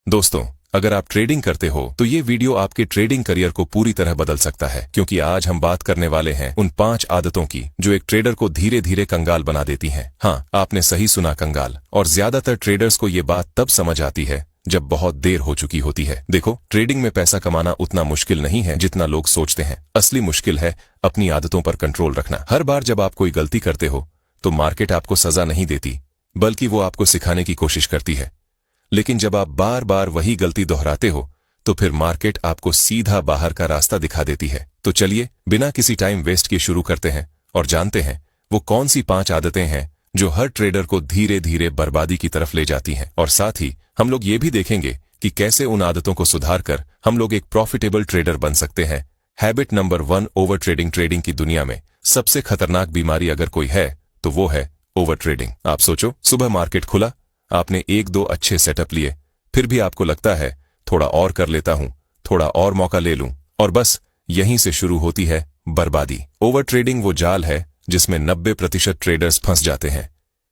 दोस्तों, अगर आप ट्रेडिंग करते हो तो ये वीडियो आपके ट्रेडिंग करियर को पूरी तरह बदल सकता है, क्योंकि आज हम बात करने वाले हैं उन 5 आदतों की जो एक ट्रेडर को धीरे धीरे कंगाल बना देती हैं। हाँ, आपने सही सुना, कंगाल। और ज्यादातर ट्रेडर्स को ये बात तब समझ आती है जब बहुत देर हो चुकी होती है। देखो, ट्रेडिंग में पैसा कमाना उतना मुश्किल नहीं है जितना लोग सोचते हैं। असली मुश्किल है अपनी आदतों पर कंट्रोल रखना। हर बार जब आप कोई गलती करते हो तो मार्केट आपको सजा नहीं देती, बल्कि वो आपको सिखाने की कोशिश करती है। लेकिन जब आप बार बार वही गलती दोहराते हो तो फिर मार्केट आपको सीधा बाहर का रास्ता दिखा देती है। तो चलिए, बिना किसी टाइम वेस्ट के शुरू करते हैं और जानते हैं वो कौन सी 5 आदतें हैं जो हर ट्रेडर को धीरे धीरे बर्बादी की तरफ ले जाती हैं। और साथ ही हम लोग ये भी देखेंगे कि कैसे उन आदतों को सुधार कर हम लोग एक प्रॉफिटेबल ट्रेडर बन सकते हैं। Habit number 1, over trading. Trading की दुनिया में सबसे खतरनाक बीमारी अगर कोई है तो वो है ओवर ट्रेडिंग। आप सोचो, सुबह मार्केट खुला, आपने 1-2 अच्छे सेटअप लिए, फिर भी आपको लगता है थोड़ा और कर लेता हूं, थोड़ा और मौका ले लूं, और बस यहीं से शुरू होती है बर्बादी। ओवर ट्रेडिंग वो जाल है जिसमें 90% ट्रेडर्स फंस जाते हैं,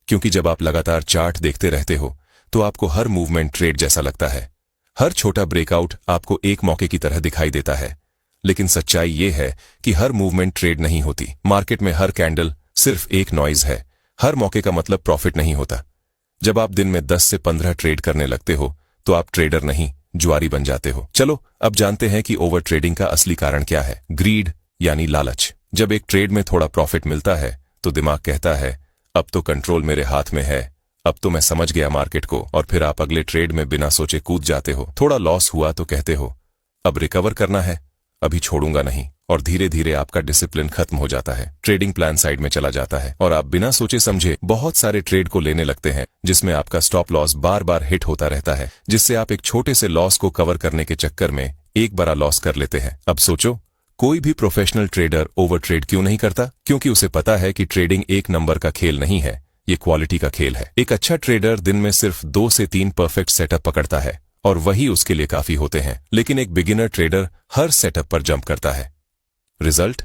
क्योंकि जब आप लगातार चार्ट देखते रहते हो तो आपको हर मूवमेंट ट्रेड जैसा लगता है। हर छोटा ब्रेकआउट आपको एक मौके की तरह दिखाई देता है। लेकिन सच्चाई ये है कि हर मूवमेंट ट्रेड नहीं होती। मार्केट में हर कैंडल सिर्फ एक नॉइज है। हर मौके का मतलब प्रॉफिट नहीं होता। जब आप दिन में 10 से 15 ट्रेड करने लगते हो तो आप ट्रेडर नहीं, जुआरी बन जाते हो। चलो अब जानते हैं कि ओवर ट्रेडिंग का असली कारण क्या है। ग्रीड यानी लालच। जब एक ट्रेड में थोड़ा प्रॉफिट मिलता है तो दिमाग कहता है अब तो कंट्रोल मेरे हाथ में है, अब तो मैं समझ गया मार्केट को, और फिर आप अगले ट्रेड में बिना सोचे कूद जाते हो। थोड़ा लॉस हुआ तो कहते हो अब रिकवर करना है, अभी छोड़ूंगा नहीं, और धीरे धीरे आपका डिसिप्लिन खत्म हो जाता है। ट्रेडिंग प्लान साइड में चला जाता है और आप बिना सोचे समझे बहुत सारे ट्रेड को लेने लगते हैं, जिसमें आपका स्टॉप लॉस बार बार हिट होता रहता है, जिससे आप एक छोटे से लॉस को कवर करने के चक्कर में एक बड़ा लॉस कर लेते हैं। अब सोचो, कोई भी प्रोफेशनल ट्रेडर ओवर ट्रेड क्यों नहीं करता? क्योंकि उसे पता है कि ट्रेडिंग एक नंबर का खेल नहीं है, ये क्वालिटी का खेल है। एक अच्छा ट्रेडर दिन में सिर्फ 2 से 3 परफेक्ट सेटअप पकड़ता है और वही उसके लिए काफी होते हैं। लेकिन एक बिगिनर ट्रेडर हर सेटअप पर जंप करता है। रिजल्ट?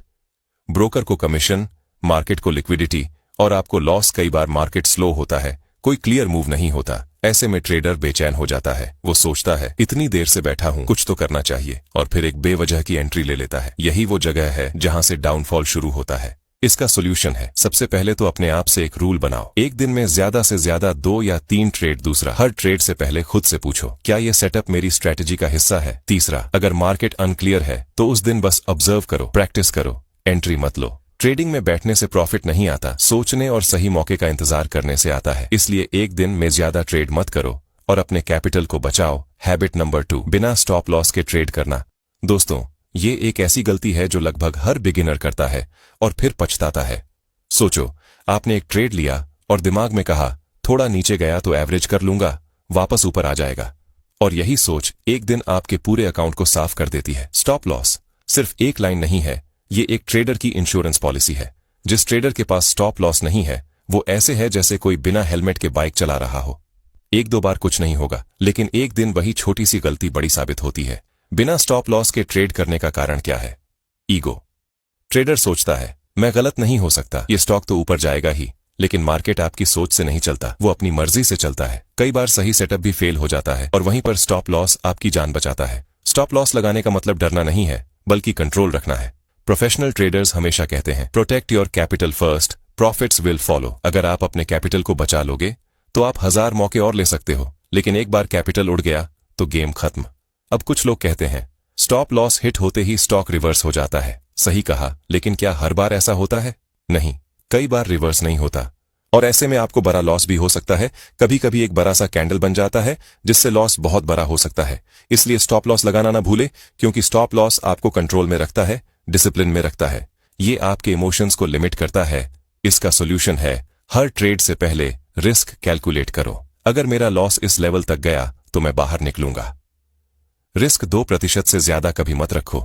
ब्रोकर को कमीशन, मार्केट को लिक्विडिटी, और आपको लॉस। कई बार मार्केट स्लो होता है, कोई क्लियर मूव नहीं होता। ऐसे में ट्रेडर बेचैन हो जाता है। वो सोचता है इतनी देर से बैठा हूं, कुछ तो करना चाहिए, और फिर एक बेवजह की एंट्री ले लेता है। यही वो जगह है जहां से डाउनफॉल शुरू होता है। इसका सोल्यूशन है, सबसे पहले तो अपने आप से एक रूल बनाओ। एक दिन में ज्यादा से ज्यादा 2 या 3 ट्रेड। दूसरा, हर ट्रेड से पहले खुद से पूछो क्या यह सेटअप मेरी स्ट्रेटजी का हिस्सा है। तीसरा, अगर मार्केट अनक्लियर है तो उस दिन बस ऑब्जर्व करो, प्रैक्टिस करो, एंट्री मत लो। ट्रेडिंग में बैठने से प्रॉफिट नहीं आता, सोचने और सही मौके का इंतजार करने से आता है। इसलिए एक दिन में ज्यादा ट्रेड मत करो और अपने कैपिटल को बचाओ। हैबिट नंबर 2, बिना स्टॉप लॉस के ट्रेड करना। दोस्तों, ये एक ऐसी गलती है जो लगभग हर बिगिनर करता है और फिर पछताता है। सोचो, आपने एक ट्रेड लिया और दिमाग में कहा थोड़ा नीचे गया तो एवरेज कर लूंगा, वापस ऊपर आ जाएगा, और यही सोच एक दिन आपके पूरे अकाउंट को साफ कर देती है। स्टॉप लॉस सिर्फ एक लाइन नहीं है, ये एक ट्रेडर की इंश्योरेंस पॉलिसी है। जिस ट्रेडर के पास स्टॉप लॉस नहीं है वो ऐसे है जैसे कोई बिना हेलमेट के बाइक चला रहा हो। 1-2 बार कुछ नहीं होगा, लेकिन एक दिन वही छोटी सी गलती बड़ी साबित होती है। बिना स्टॉप लॉस के ट्रेड करने का कारण क्या है? ईगो। ट्रेडर सोचता है मैं गलत नहीं हो सकता, ये स्टॉक तो ऊपर जाएगा ही। लेकिन मार्केट आपकी सोच से नहीं चलता, वो अपनी मर्जी से चलता है। कई बार सही सेटअप भी फेल हो जाता है और वहीं पर स्टॉप लॉस आपकी जान बचाता है। स्टॉप लॉस लगाने का मतलब डरना नहीं है, बल्कि कंट्रोल रखना है। प्रोफेशनल ट्रेडर्स हमेशा कहते हैं protect your capital first, profits will follow. अगर आप अपने कैपिटल को बचा लोगे तो आप 1000 मौके और ले सकते हो, लेकिन एक बार कैपिटल उड़ गया तो गेम खत्म। अब कुछ लोग कहते हैं स्टॉप लॉस हिट होते ही स्टॉक रिवर्स हो जाता है। सही कहा, लेकिन क्या हर बार ऐसा होता है? नहीं, कई बार रिवर्स नहीं होता, और ऐसे में आपको बड़ा लॉस भी हो सकता है। कभी कभी एक बड़ा सा कैंडल बन जाता है जिससे लॉस बहुत बड़ा हो सकता है। इसलिए स्टॉप लॉस लगाना ना भूले, क्योंकि स्टॉप लॉस आपको कंट्रोल में रखता है, डिसिप्लिन में रखता है। ये आपके इमोशंस को लिमिट करता है। इसका सोल्यूशन है हर ट्रेड से पहले रिस्क कैलकुलेट करो। अगर मेरा लॉस इस लेवल तक गया तो मैं बाहर निकलूंगा। रिस्क 2% से ज्यादा कभी मत रखो,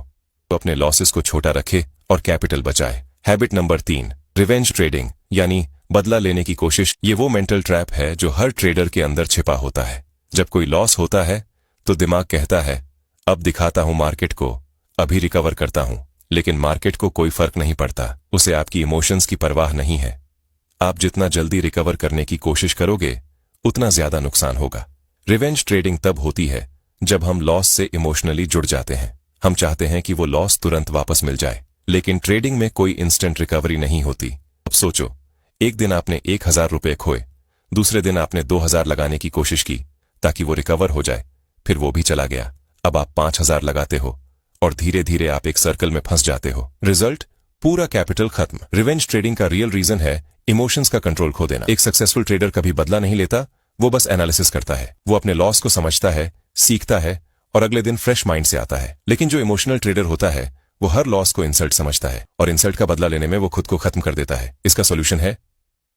तो अपने लॉसेस को छोटा रखे और कैपिटल बचाए। हैबिट नंबर 3, रिवेंज ट्रेडिंग यानी बदला लेने की कोशिश। ये वो मेंटल ट्रैप है जो हर ट्रेडर के अंदर छिपा होता है। जब कोई लॉस होता है तो दिमाग कहता है अब दिखाता हूं मार्केट को, अभी रिकवर करता हूं। लेकिन मार्केट को कोई फर्क नहीं पड़ता, उसे आपकी इमोशंस की परवाह नहीं है। आप जितना जल्दी रिकवर करने की कोशिश करोगे उतना ज्यादा नुकसान होगा। रिवेंज ट्रेडिंग तब होती है जब हम लॉस से इमोशनली जुड़ जाते हैं। हम चाहते हैं कि वो लॉस तुरंत वापस मिल जाए, लेकिन ट्रेडिंग में कोई इंस्टेंट रिकवरी नहीं होती। अब सोचो, एक दिन आपने 1000 रुपये खोए, दूसरे दिन आपने 2000 लगाने की कोशिश की ताकि वो रिकवर हो जाए, फिर वो भी चला गया। अब आप 5000 लगाते हो और धीरे धीरे आप एक सर्कल में फंस जाते हो। रिजल्ट, पूरा कैपिटल खत्म। रिवेंज ट्रेडिंग का रियल रीजन है इमोशंस का कंट्रोल खो देना। एक सक्सेसफुल ट्रेडर कभी बदला नहीं लेता, वो बस एनालिसिस करता है। वो अपने लॉस को समझता है, सीखता है और अगले दिन फ्रेश माइंड से आता है। लेकिन जो इमोशनल ट्रेडर होता है वो हर लॉस को इंसल्ट समझता है और इंसल्ट का बदला लेने में वो खुद को खत्म कर देता है। इसका सोल्यूशन है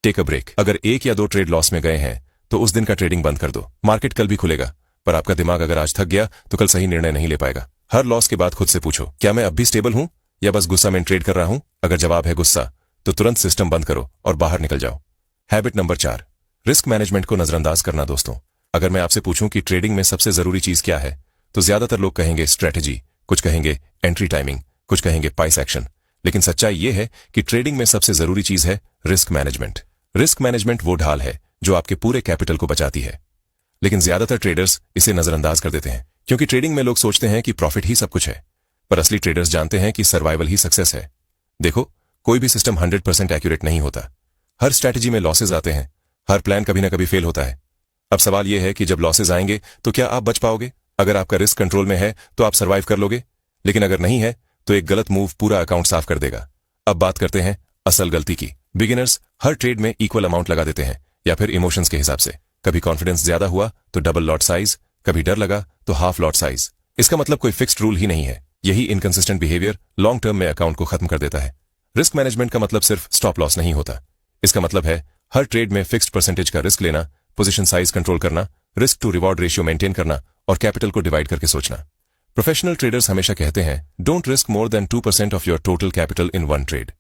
टेक अ ब्रेक। अगर 1 या 2 ट्रेड लॉस में गए हैं तो उस दिन का ट्रेडिंग बंद कर दो। मार्केट कल भी खुलेगा, पर आपका दिमाग अगर आज थक गया तो कल सही निर्णय नहीं ले पाएगा। हर लॉस के बाद खुद से पूछो, क्या मैं अब भी स्टेबल हूं या बस गुस्सा में ट्रेड कर रहा हूं? अगर जवाब है गुस्सा, तो तुरंत सिस्टम बंद करो और बाहर निकल जाओ। हैबिट नंबर 4, रिस्क मैनेजमेंट को नजरअंदाज करना। दोस्तों, अगर मैं आपसे पूछूं कि ट्रेडिंग में सबसे जरूरी चीज क्या है, तो ज्यादातर लोग कहेंगे स्ट्रेटेजी, कुछ कहेंगे एंट्री टाइमिंग, कुछ कहेंगे प्राइस एक्शन। लेकिन सच्चाई यह है कि ट्रेडिंग में सबसे जरूरी चीज है रिस्क मैनेजमेंट। रिस्क मैनेजमेंट वो ढाल है जो आपके पूरे कैपिटल को बचाती है। लेकिन ज्यादातर ट्रेडर्स इसे नजरअंदाज कर देते हैं, क्योंकि ट्रेडिंग में लोग सोचते हैं कि प्रॉफिट ही सब कुछ है, पर असली ट्रेडर्स जानते हैं कि सर्वाइवल ही सक्सेस है। देखो, कोई भी सिस्टम 100% एक्यूरेट नहीं होता। हर स्ट्रैटेजी में लॉसेज आते हैं, हर प्लान कभी ना कभी फेल होता है। अब सवाल यह है कि जब लॉसेज आएंगे तो क्या आप बच पाओगे? अगर आपका रिस्क कंट्रोल में है तो आप सर्वाइव कर लोगे, लेकिन अगर नहीं है तो एक गलत मूव पूरा अकाउंट साफ कर देगा। अब बात करते हैं असल गलती की। बिगिनर्स हर ट्रेड में इक्वल अमाउंट लगा देते हैं, या फिर इमोशंस के हिसाब से। कभी कॉन्फिडेंस ज्यादा हुआ तो डबल लॉट साइज, कभी डर लगा तो हाफ लॉट साइज। इसका मतलब कोई फिक्स्ड रूल ही नहीं है। यही इनकंसिस्टेंट बिहेवियर लॉन्ग टर्म में अकाउंट को खत्म कर देता है। रिस्क मैनेजमेंट का मतलब सिर्फ स्टॉप लॉस नहीं होता। इसका मतलब है हर ट्रेड में फिक्स्ड परसेंटेज का रिस्क लेना, पोजीशन साइज कंट्रोल करना, risk to reward ratio maintain करना और कैपिटल को डिवाइड करके सोचना। प्रोफेशनल ट्रेडर्स हमेशा कहते हैं, don't risk more than 2% of your total capital in one trade.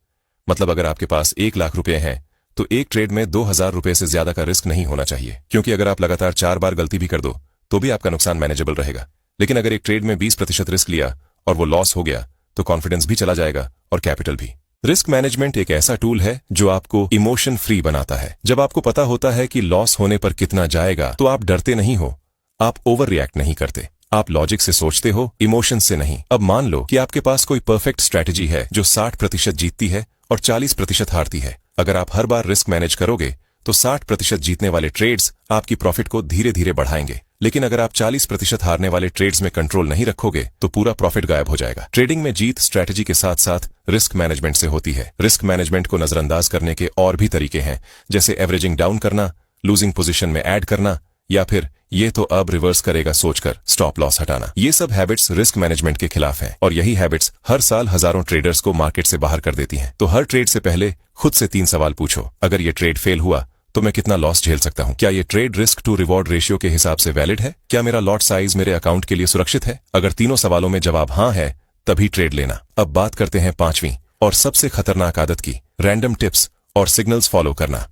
मतलब अगर आपके पास 1 लाख रुपए हैं तो एक ट्रेड में 2000 रुपए से ज्यादा का रिस्क नहीं होना चाहिए, क्योंकि अगर आप लगातार 4 बार गलती भी कर दो तो भी आपका नुकसान मैनेजेबल रहेगा। लेकिन अगर एक ट्रेड में 20% रिस्क लिया और वो लॉस हो गया तो कॉन्फिडेंस भी चला जाएगा और कैपिटल भी। रिस्क मैनेजमेंट एक ऐसा टूल है जो आपको इमोशन फ्री बनाता है। जब आपको पता होता है कि लॉस होने पर कितना जाएगा तो आप डरते नहीं हो, आप ओवर रिएक्ट नहीं करते, आप लॉजिक से सोचते हो, इमोशन से नहीं। अब मान लो कि आपके पास कोई परफेक्ट स्ट्रैटेजी है जो 60% जीतती है और 40% हारती है। अगर आप हर बार रिस्क मैनेज करोगे तो 60% जीतने वाले ट्रेड्स आपकी प्रॉफिट को धीरे धीरे बढ़ाएंगे। लेकिन अगर आप 40% हारने वाले ट्रेड्स में कंट्रोल नहीं रखोगे तो पूरा प्रॉफिट गायब हो जाएगा। ट्रेडिंग में जीत स्ट्रैटेजी के साथ साथ रिस्क मैनेजमेंट से होती है। रिस्क मैनेजमेंट को नजरअंदाज करने के और भी तरीके हैं, जैसे एवरेजिंग डाउन करना, लूजिंग पोजीशन में ऐड करना, या फिर ये तो अब रिवर्स करेगा सोचकर स्टॉप लॉस हटाना। ये सब हैबिट्स रिस्क मैनेजमेंट के खिलाफ हैं और यही हैबिट्स हर साल हजारों ट्रेडर्स को मार्केट से बाहर कर देती हैं। तो हर ट्रेड से पहले खुद से 3 सवाल पूछो। अगर ये ट्रेड फेल हुआ तो मैं कितना लॉस झेल सकता हूं? क्या ये trade risk to reward ratio के हिसाब से वैलिड है? क्या मेरा लॉट साइज मेरे अकाउंट के लिए सुरक्षित है? अगर तीनों सवालों में जवाब हाँ है तभी ट्रेड लेना। अब बात करते हैं 5वीं और सबसे खतरनाक आदत की, रैंडम टिप्स और सिग्नल्स फॉलो करना।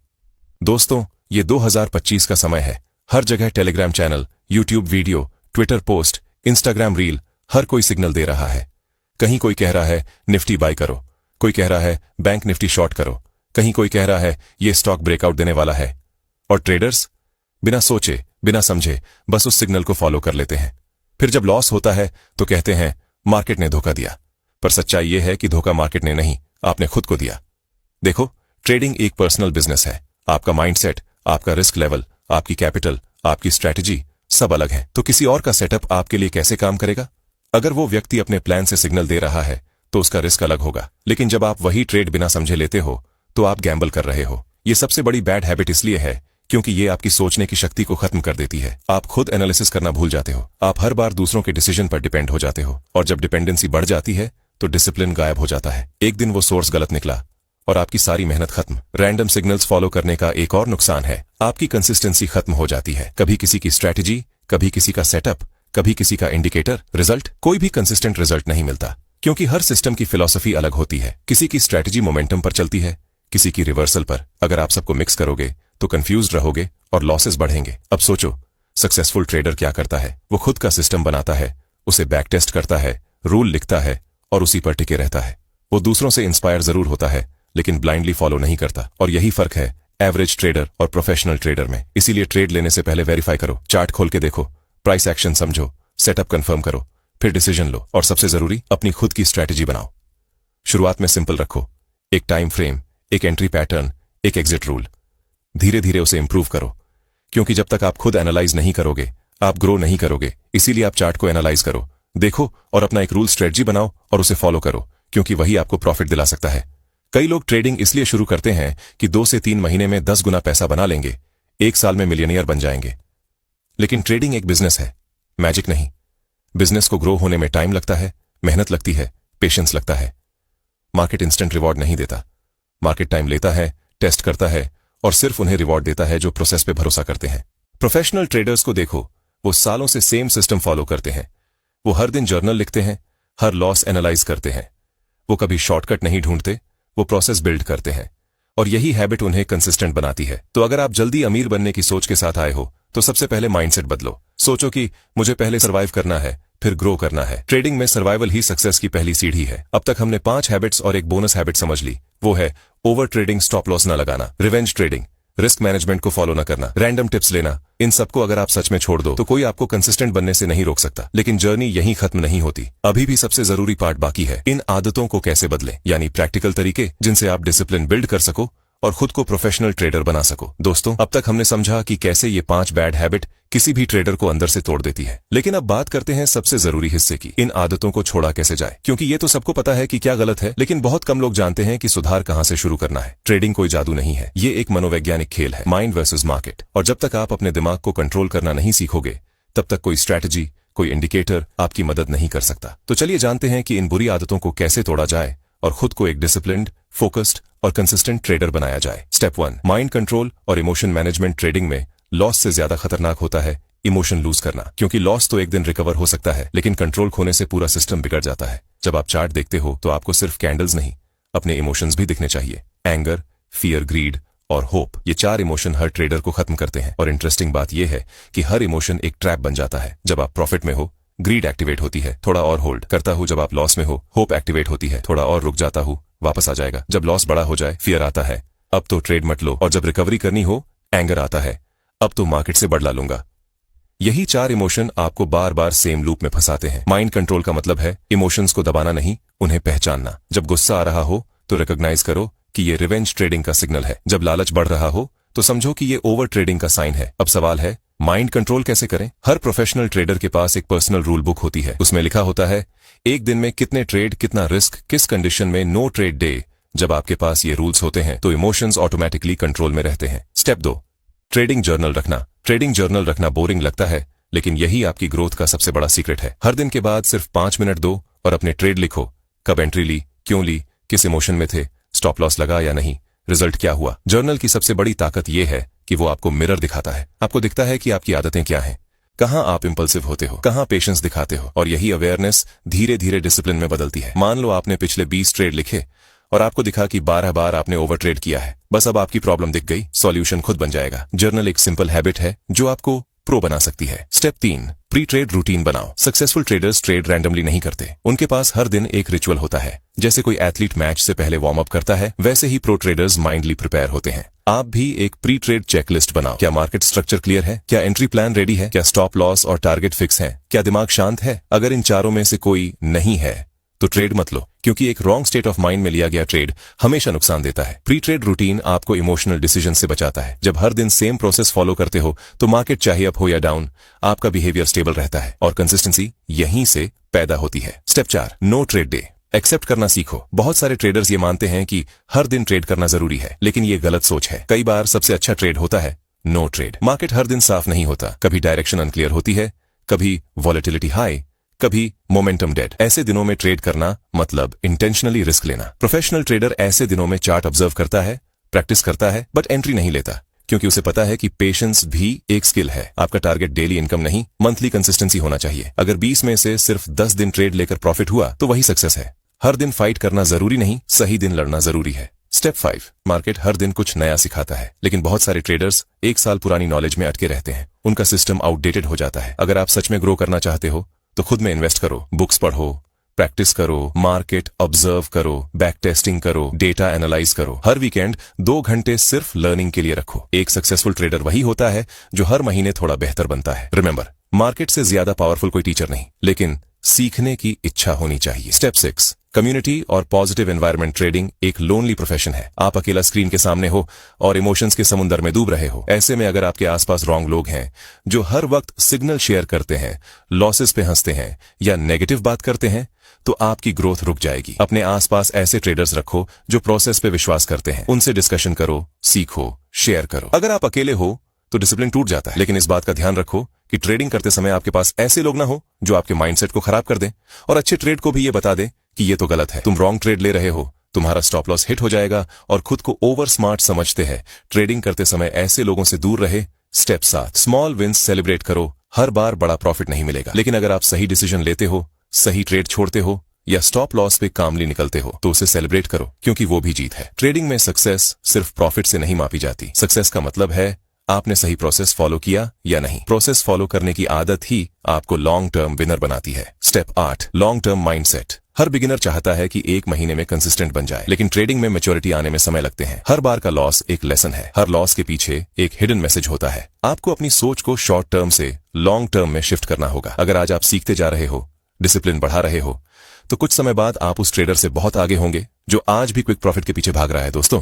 दोस्तों, ये 2025 का समय है। हर जगह Telegram channel, YouTube video, Twitter post, Instagram reel, हर कोई सिग्नल दे रहा है। कहीं कोई कह रहा है निफ्टी बाय करो, कोई कह रहा है बैंक निफ्टी शॉर्ट करो, कहीं कोई कह रहा है ये स्टॉक ब्रेकआउट देने वाला है। और ट्रेडर्स बिना सोचे बिना समझे बस उस सिग्नल को फॉलो कर लेते हैं। फिर जब लॉस होता है तो कहते हैं मार्केट ने धोखा दिया। पर सच्चाई यह है कि धोखा मार्केट ने नहीं, आपने खुद को दिया। देखो, ट्रेडिंग एक पर्सनल बिजनेस है। आपका माइंडसेट, आपका रिस्क लेवल, आपकी कैपिटल, आपकी स्ट्रैटेजी सब अलग है। तो किसी और का सेटअप आपके लिए कैसे काम करेगा? अगर वो व्यक्ति अपने प्लान से सिग्नल दे रहा है तो उसका रिस्क अलग होगा, लेकिन जब आप वही ट्रेड बिना समझे लेते हो तो आप गैम्बल कर रहे हो। ये सबसे बड़ी बैड हैबिट इसलिए है क्योंकि ये आपकी सोचने की शक्ति को खत्म कर देती है। आप खुद एनालिसिस करना भूल जाते हो। आप हर बार दूसरों के डिसीजन पर डिपेंड हो जाते हो, और जब डिपेंडेंसी बढ़ जाती है तो डिसिप्लिन गायब हो जाता है। एक दिन वो सोर्स गलत निकला और आपकी सारी मेहनत खत्म। रैंडम सिग्नल्स फॉलो करने का एक और नुकसान है, आपकी कंसिस्टेंसी खत्म हो जाती है। कभी किसी की स्ट्रैटेजी, कभी किसी का सेटअप, कभी किसी का इंडिकेटर, रिजल्ट कोई भी कंसिस्टेंट रिजल्ट नहीं मिलता, क्योंकि हर सिस्टम की फिलॉसफी अलग होती है। किसी की स्ट्रैटेजी मोमेंटम पर चलती है, किसी की रिवर्सल पर। अगर आप सबको मिक्स करोगे तो कंफ्यूज्ड रहोगे और लॉसेस बढ़ेंगे। अब सोचो, सक्सेसफुल ट्रेडर क्या करता है? वो खुद का सिस्टम बनाता है, उसे बैक टेस्ट करता है, रूल लिखता है और उसी पर टिके रहता है। वो दूसरों से इंस्पायर जरूर होता है लेकिन ब्लाइंडली फॉलो नहीं करता। और यही फर्क है एवरेज ट्रेडर और प्रोफेशनल ट्रेडर में। इसीलिए ट्रेड लेने से पहले वेरीफाई करो, चार्ट खोल के देखो, प्राइस एक्शन समझो, सेटअप कंफर्म करो, फिर डिसीजन लो और सबसे जरूरी अपनी खुद की स्ट्रैटेजी बनाओ। शुरुआत में सिंपल रखो, एक टाइम फ्रेम, एक एंट्री पैटर्न, एक एग्जिट रूल। धीरे धीरे उसे इंप्रूव करो, क्योंकि जब तक आप खुद एनालाइज नहीं करोगे आप ग्रो नहीं करोगे। इसीलिए आप चार्ट को एनालाइज करो, देखो और अपना एक रूल स्ट्रेटजी बनाओ और उसे फॉलो करो, क्योंकि वही आपको प्रॉफिट दिला सकता है। कई लोग ट्रेडिंग इसलिए शुरू करते हैं कि 2 से 3 महीने में 10 गुना पैसा बना लेंगे, 1 साल में मिलियनियर बन जाएंगे। लेकिन ट्रेडिंग एक बिजनेस है, मैजिक नहीं। बिजनेस को ग्रो होने में टाइम लगता है, मेहनत लगती है, पेशेंस लगता है। मार्केट इंस्टेंट रिवॉर्ड नहीं देता। मार्केट टाइम लेता है, टेस्ट करता है और सिर्फ उन्हें रिवॉर्ड देता है जो प्रोसेस पे भरोसा करते हैं। प्रोफेशनल ट्रेडर्स को देखो, वो सालों से सेम सिस्टम फॉलो करते हैं। वो हर दिन जर्नल लिखते हैं, हर लॉस एनालाइज करते हैं। वो कभी शॉर्टकट नहीं ढूंढते, वो प्रोसेस बिल्ड करते हैं और यही हैबिट उन्हें कंसिस्टेंट बनाती है। तो अगर आप जल्दी अमीर बनने की सोच के साथ आए हो तो सबसे पहले माइंडसेट बदलो। सोचो कि मुझे पहले सर्वाइव करना है, फिर ग्रो करना है। ट्रेडिंग में सर्वाइवल ही सक्सेस की पहली सीढ़ी है। अब तक हमने 5 हैबिट्स और एक बोनस हैबिट समझ ली। वो है ओवर ट्रेडिंग, स्टॉप लॉस न लगाना, रिवेंज ट्रेडिंग, रिस्क मैनेजमेंट को फॉलो न करना, रैंडम टिप्स लेना। इन सबको अगर आप सच में छोड़ दो तो कोई आपको कंसिस्टेंट बनने से नहीं रोक सकता। लेकिन जर्नी यहीं खत्म नहीं होती, अभी भी सबसे जरूरी पार्ट बाकी है। इन आदतों को कैसे बदलें, यानी प्रैक्टिकल तरीके जिनसे आप डिसिप्लिन बिल्ड कर सको और खुद को प्रोफेशनल ट्रेडर बना सको। दोस्तों, अब तक हमने समझा कि कैसे ये 5 बैड हैबिट किसी भी ट्रेडर को अंदर से तोड़ देती है। लेकिन अब बात करते हैं सबसे जरूरी हिस्से की, इन आदतों को छोड़ा कैसे जाए। क्योंकि ये तो सबको पता है कि क्या गलत है, लेकिन बहुत कम लोग जानते हैं कि सुधार कहां से शुरू करना है। ट्रेडिंग कोई जादू नहीं है, ये एक मनोवैज्ञानिक खेल है, माइंड वर्सेस मार्केट। और जब तक आप अपने दिमाग को कंट्रोल करना नहीं सीखोगे तब तक कोई स्ट्रैटेजी, कोई इंडिकेटर आपकी मदद नहीं कर सकता। तो चलिए जानते हैं कि इन बुरी आदतों को कैसे तोड़ा जाए और खुद को एक डिसिप्लिन्ड, फोकस्ड और कंसिस्टेंट ट्रेडर बनाया जाए। स्टेप 1, माइंड कंट्रोल और इमोशन मैनेजमेंट। ट्रेडिंग में लॉस से ज्यादा खतरनाक होता है इमोशन लूज करना, क्योंकि लॉस तो एक दिन रिकवर हो सकता है, लेकिन कंट्रोल खोने से पूरा सिस्टम बिगड़ जाता है। जब आप चार्ट देखते हो तो आपको सिर्फ कैंडल्स नहीं, अपने इमोशंस भी दिखने चाहिए। एंगर, फियर, ग्रीड और होप, ये 4 इमोशन हर ट्रेडर को खत्म करते हैं। और इंटरेस्टिंग बात यह है कि हर इमोशन एक ट्रैप बन जाता है। जब आप प्रॉफिट में हो, ग्रीड एक्टिवेट होती है, थोड़ा और होल्ड करता हूं। जब आप लॉस में हो, होप एक्टिवेट होती है, थोड़ा और रुक जाता हूं, वापस आ जाएगा। जब लॉस बड़ा हो जाए, फियर आता है, अब तो ट्रेड मत लो। और जब रिकवरी करनी हो, एंगर आता है, अब तो मार्केट से बदला लूंगा। यही 4 इमोशन आपको बार बार सेम लूप में फंसाते हैं। माइंड कंट्रोल का मतलब है इमोशंस को दबाना नहीं, उन्हें पहचानना। जब गुस्सा आ रहा हो तो रिकॉग्नाइज करो कि ये रिवेंज ट्रेडिंग का सिग्नल है। जब लालच बढ़ रहा हो तो समझो कि ये ओवर ट्रेडिंग का साइन है। अब सवाल है, माइंड कंट्रोल कैसे करें? हर प्रोफेशनल ट्रेडर के पास एक पर्सनल रूल बुक होती है। उसमें लिखा होता है एक दिन में कितने ट्रेड, कितना रिस्क, किस कंडीशन में, नो ट्रेड डे। जब आपके पास ये रूल्स होते हैं तो इमोशंस ऑटोमेटिकली कंट्रोल में रहते हैं। स्टेप 2, ट्रेडिंग जर्नल रखना। ट्रेडिंग जर्नल रखना बोरिंग लगता है, लेकिन यही आपकी ग्रोथ का सबसे बड़ा सीक्रेट है। हर दिन के बाद सिर्फ 5 मिनट दो और अपने ट्रेड लिखो। कब एंट्री ली, क्यों ली, किस इमोशन में थे, स्टॉप लॉस लगा या नहीं, रिजल्ट क्या हुआ। जर्नल की सबसे बड़ी ताकत यह है कि वो आपको मिरर दिखाता है। आपको दिखता है कि आपकी आदतें क्या हैं, कहां आप इंपल्सिव होते हो, कहां पेशेंस दिखाते हो। और यही अवेयरनेस धीरे धीरे डिसिप्लिन में बदलती है। मान लो आपने पिछले 20 ट्रेड लिखे और आपको दिखा कि 12 बार आपने ओवर ट्रेड किया है। बस अब आपकी प्रॉब्लम दिख गई, सॉल्यूशन खुद बन जाएगा। जर्नल एक सिंपल हैबिट है जो आपको प्रो बना सकती है। स्टेप 3, प्री ट्रेड रूटीन बनाओ। सक्सेसफुल ट्रेडर्स ट्रेड रैंडमली नहीं करते, उनके पास हर दिन एक रिचुअल होता है। जैसे कोई एथलीट मैच से पहले वार्म अप करता है, वैसे ही प्रो ट्रेडर्स माइंडली प्रिपेयर होते हैं। आप भी एक प्री ट्रेड चेकलिस्ट बनाओ। क्या मार्केट स्ट्रक्चर क्लियर है? क्या एंट्री प्लान रेडी है? क्या स्टॉप लॉस और टारगेट फिक्स है? क्या दिमाग शांत है? अगर इन चारों में से कोई नहीं है तो ट्रेड मत लो, क्योंकि एक रॉन्ग स्टेट ऑफ माइंड में लिया गया ट्रेड हमेशा नुकसान देता है। प्री ट्रेड रूटीन आपको इमोशनल डिसीजन से बचाता है। जब हर दिन सेम प्रोसेस फॉलो करते हो तो मार्केट चाहे अप हो या डाउन, आपका बिहेवियर स्टेबल रहता है और कंसिस्टेंसी यहीं से पैदा होती है। Step 4, no trade day. Accept करना सीखो। बहुत सारे ट्रेडर्स ये मानते हैं कि हर दिन ट्रेड करना जरूरी है, लेकिन ये गलत सोच है। कई बार सबसे अच्छा ट्रेड होता है नो ट्रेड। मार्केट हर दिन साफ नहीं होता, कभी डायरेक्शन अनक्लियर होती है, कभी वॉलेटिलिटी हाई, कभी मोमेंटम डेड। ऐसे दिनों में ट्रेड करना मतलब इंटेंशनली रिस्क लेना। प्रोफेशनल ट्रेडर ऐसे दिनों में चार्ट ऑब्जर्व करता है, प्रैक्टिस करता है, बट एंट्री नहीं लेता, क्योंकि उसे पता है कि पेशेंस भी एक स्किल है। आपका टारगेट डेली इनकम नहीं, मंथली कंसिस्टेंसी होना चाहिए। अगर 20 में से सिर्फ 10 दिन ट्रेड लेकर प्रॉफिट हुआ तो वही सक्सेस है। हर दिन फाइट करना जरूरी नहीं, सही दिन लड़ना जरूरी है। स्टेप 5, मार्केट हर दिन कुछ नया सिखाता है, लेकिन बहुत सारे ट्रेडर्स 1 साल पुरानी नॉलेज में अटके रहते हैं। उनका सिस्टम आउटडेटेड हो जाता है। अगर आप सच में ग्रो करना चाहते हो तो खुद में इन्वेस्ट करो, बुक्स पढ़ो, प्रैक्टिस करो, मार्केट ऑब्जर्व करो, बैक टेस्टिंग करो, डेटा एनालाइज करो। हर वीकेंड 2 घंटे सिर्फ लर्निंग के लिए रखो। एक सक्सेसफुल ट्रेडर वही होता है जो हर महीने थोड़ा बेहतर बनता है। रिमेंबर, मार्केट से ज्यादा पावरफुल कोई टीचर नहीं, लेकिन सीखने की इच्छा होनी चाहिए। स्टेप 6, कम्युनिटी और पॉजिटिव एनवायरनमेंट ट्रेडिंग एक लोनली प्रोफेशन है। आप अकेला स्क्रीन के सामने हो और इमोशंस के समुंदर में डूब रहे हो। ऐसे में अगर आपके आसपास रॉन्ग लोग हैं जो हर वक्त सिग्नल शेयर करते हैं, लॉसेस पे हंसते हैं या नेगेटिव बात करते हैं, तो आपकी ग्रोथ रुक जाएगी। अपने आसपास ऐसे ट्रेडर्स रखो जो प्रोसेस पे विश्वास करते हैं। उनसे डिस्कशन करो, सीखो, शेयर करो। अगर आप अकेले हो तो डिसिप्लिन टूट जाता है, लेकिन इस बात का ध्यान रखो कि ट्रेडिंग करते समय आपके पास ऐसे लोग ना हो जो आपके माइंडसेट को खराब कर दें और अच्छे ट्रेड को भी ये बता दें कि ये तो गलत है, तुम रॉन्ग ट्रेड ले रहे हो, तुम्हारा स्टॉप लॉस हिट हो जाएगा और खुद को ओवर स्मार्ट समझते हैं। ट्रेडिंग करते समय ऐसे लोगों से दूर रहे। स्टेप 7, स्मॉल विंस सेलिब्रेट करो। हर बार बड़ा प्रॉफिट नहीं मिलेगा, लेकिन अगर आप सही डिसीजन लेते हो, सही ट्रेड छोड़ते हो या स्टॉप लॉस पे कामली निकलते हो तो उसे सेलिब्रेट करो, क्योंकि वो भी जीत है। ट्रेडिंग में सक्सेस सिर्फ प्रॉफिट से नहीं मापी जाती। सक्सेस का मतलब है आपने सही प्रोसेस फॉलो किया या नहीं। प्रोसेस फॉलो करने की आदत ही आपको लॉन्ग टर्म विनर बनाती है। Step 8, long term mindset. हर बिगिनर चाहता है कि एक महीने में कंसिस्टेंट बन जाए, लेकिन ट्रेडिंग में मैच्योरिटी आने में समय लगते हैं। हर बार का लॉस एक लेसन है। हर लॉस के पीछे एक हिडन मैसेज होता है। आपको अपनी सोच को शॉर्ट टर्म से लॉन्ग टर्म में शिफ्ट करना होगा। अगर आज आप सीखते जा रहे हो, डिसिप्लिन बढ़ा रहे हो, तो कुछ समय बाद आप उस ट्रेडर से बहुत आगे होंगे जो आज भी क्विक प्रॉफिट के पीछे भाग रहा है। दोस्तों,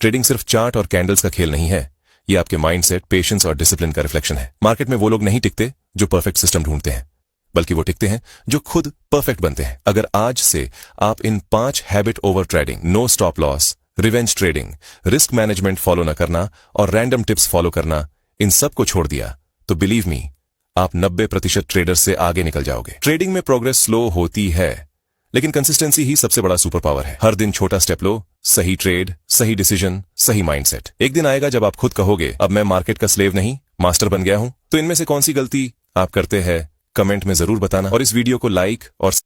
ट्रेडिंग सिर्फ चार्ट और कैंडल्स का खेल नहीं है, ये आपके माइंडसेट, पेशेंस और डिसिप्लिन का रिफ्लेक्शन है। मार्केट में वो लोग नहीं टिकते जो परफेक्ट सिस्टम ढूंढते हैं, बल्कि वो टिकते हैं जो खुद परफेक्ट बनते हैं। अगर आज से आप इन 5 habit over trading, no stop loss, revenge trading, risk management follow न करना और रैंडम टिप्स फॉलो करना, इन सब को छोड़ दिया तो बिलीव मी, आप 90% ट्रेडर से आगे निकल जाओगे। ट्रेडिंग में प्रोग्रेस स्लो होती है, लेकिन कंसिस्टेंसी ही सबसे बड़ा सुपर पावर है। हर दिन छोटा स्टेप लो, सही ट्रेड, सही डिसीजन, सही माइंडसेट। एक दिन आएगा जब आप खुद कहोगे, अब मैं मार्केट का स्लेव नहीं, मास्टर बन गया हूं। तो इनमें से कौन सी गलती आप करते हैं, कमेंट में जरूर बताना और इस वीडियो को लाइक और